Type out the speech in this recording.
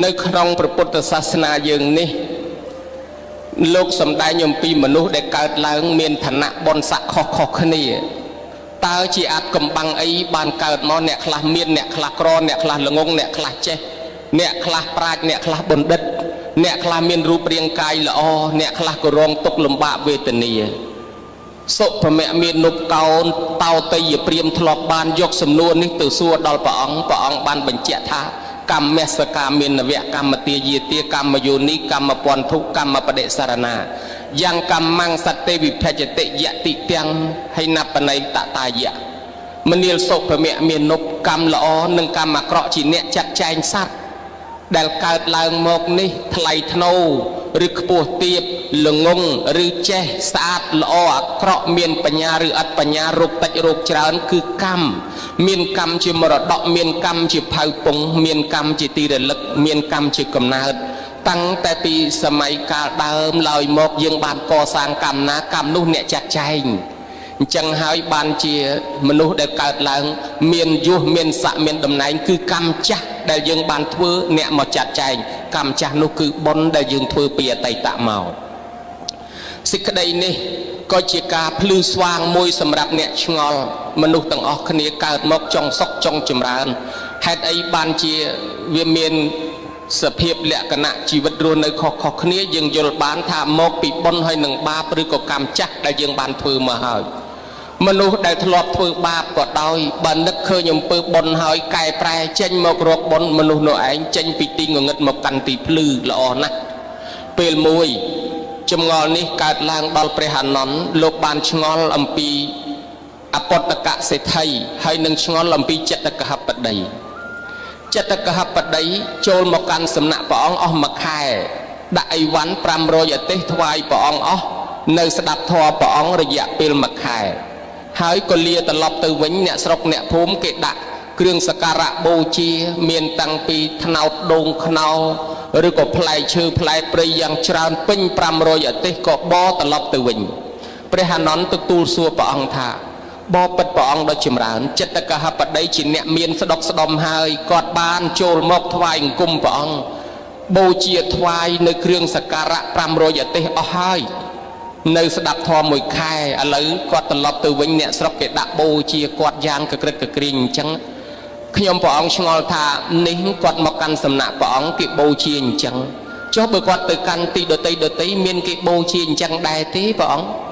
នៅក្នុងព្រះពុទ្ធសាសនាយើងនេះលោកសំដែងអំពីមនុស្សដែលកើតឡើងមានឋានៈបុណ្យស័ក្តិខុសៗគ្នាតើជាអាចកំបាំងអីបានកើតមកអ្នកខ្លះមានអ្នកខ្លះក្រអ្នកខ្លះល្ងងអ្នកខ្លះចេះអ្នកខ្លះប្រាជ្ញអ្នកខ្លះបណ្ឌិតអ្នកខ្លះមានរូបរាងកាយល្អអ្នកខ្លះក៏រងទុក្ខលំបាកវេទនាសុភមៈមាននុបកោនតោតយព្រាមធ្លាប់បានយកសំណួរនេះទៅសួរដល់ព្រះអង្គបានបញ្ជាក់ថាកម្មសកាមានវៈកម្មទាយាទាកម្មយោនីកម្មពន្ធុកម្មបដិសារណាយ៉ាងកម្មងសតេវិភច្ចតិយតិទាំងហិណបណៃតតាយៈមនាលសុភមៈមាននុបកម្មល្អនិងកម្មអាក្រក់ជាអ្នកចាត់ចែងសត្វដែលកើតឡើងមកនេះថ្លៃថ្នូរឬខ្ពស់ទាបល្ងងឬចេះស្អាតល្អអាក្រក់មានបញ្ញាឬអត់បញ្ញារោគតិចរោគច្រើនគឺកម្មមានកម្មជាមរតកមានកម្មជាផៅពងមានកម្មជាទីរលឹកមានកម្មជាកំណើតតាំងតែពីសម័យកាលដើមឡើយមកយើងបានកសាងកម្មណាកម្មនោះអ្នកចាត់ចែងអញ្ចឹងហើយបានជាមនុស្សដែលកើតឡើងមានយុះមានស័ក្តិមានតំណែងគឺកម្មចាស់ដែលយើងបានធ្វើអ្នកមកចាត់ចែងកម្មចាស់នោះគឺបុណ្យដែលយើងធ្វើពីអតីតមកសេចក្តីនេះក៏ជាការភ្លឺស្វាងមួយសម្រាប់អ្នកឆ្ងល់មនុស្សទាំងអស់គ្នាកើតមកចង់សុខចង់ចម្រើនហេតុអីបានជាវាមានសភាពលក្ខណៈជីវិតរស់នៅខុសៗគ្នាយើងយល់បានថាមកពីបុណ្យហើយនឹងបាបឬក៏កម្មចាស់ដែលយើងបានធ្វើមកហើយមនុស្សដែលធ្លាប់ធ្វើបាបក៏ដោយបើនឹកឃើញអំពើបុណ្យហើយកែប្រែចេញមករកបុណ្យមនុស្សនោះឯងចេញពីទីងងឹតមកកាន់ទីភ្លឺល្អណាស់ពេលមួយចម្ងល់នេះកើតឡើងដល់ព្រះអានន្ទលោកបានឆ្ងល់អំពីអពតកសេដ្ឋីហើយនឹងឆ្ងល់អំពីចិត្តកហបតីចិត្តកហបតីចូលមកកាន់សំណាក់ព្រះអង្គអស់មួយខែដាក់អីវ៉ាន់500អទេសថ្វាយព្រះអង្គអស់នៅស្ដាប់ធម៌ព្រះអង្គរយៈពេលមួយខែហើយក៏លាត្រឡប់ទៅវិញអ្នកស្រុកអ្នកភូមិគេដាក់គ្រឿងសក្ការៈបូជាមានតាំងពីថ្នោតដូងខ្នោឬក៏ផ្លែឈើផ្លែព្រៃយ៉ាងច្រើនពេញ500អទេសក៏បរត្រឡប់ទៅវិញព្រះអានន្ទទទួលសួរព្រះអង្គថាបបិទ្ធព្រះអង្គដ៏ចម្រើនចិត្តកហបតីជាអ្នកមានស្ដុកស្ដំហើយគាត់បានចូលមកថ្វាយអង្គមព្រះអង្គបូជាថ្វាយនៅគ្រឿងសក្ការៈ500អទេសអស់ហើយនៅស្ដាប់ធម៌មួយខែឥឡូវគាត់ត្រឡប់ទៅវិញអ្នកស្រុកគេដាក់បូជាគាត់យ៉ាងកក្រិតកក្រៀងអញ្ចឹងខ្ញុំព្រះអង្គឆ្ងល់ថានេះគាត់មកកាន់សំណាក់ព្រះអង្គគេបូជាអញ្ចឹងចុះបើគាត់ទៅកាន់ទីដតីមានគេបូជាអញ្ចឹងដែរទេព្រះអង្គ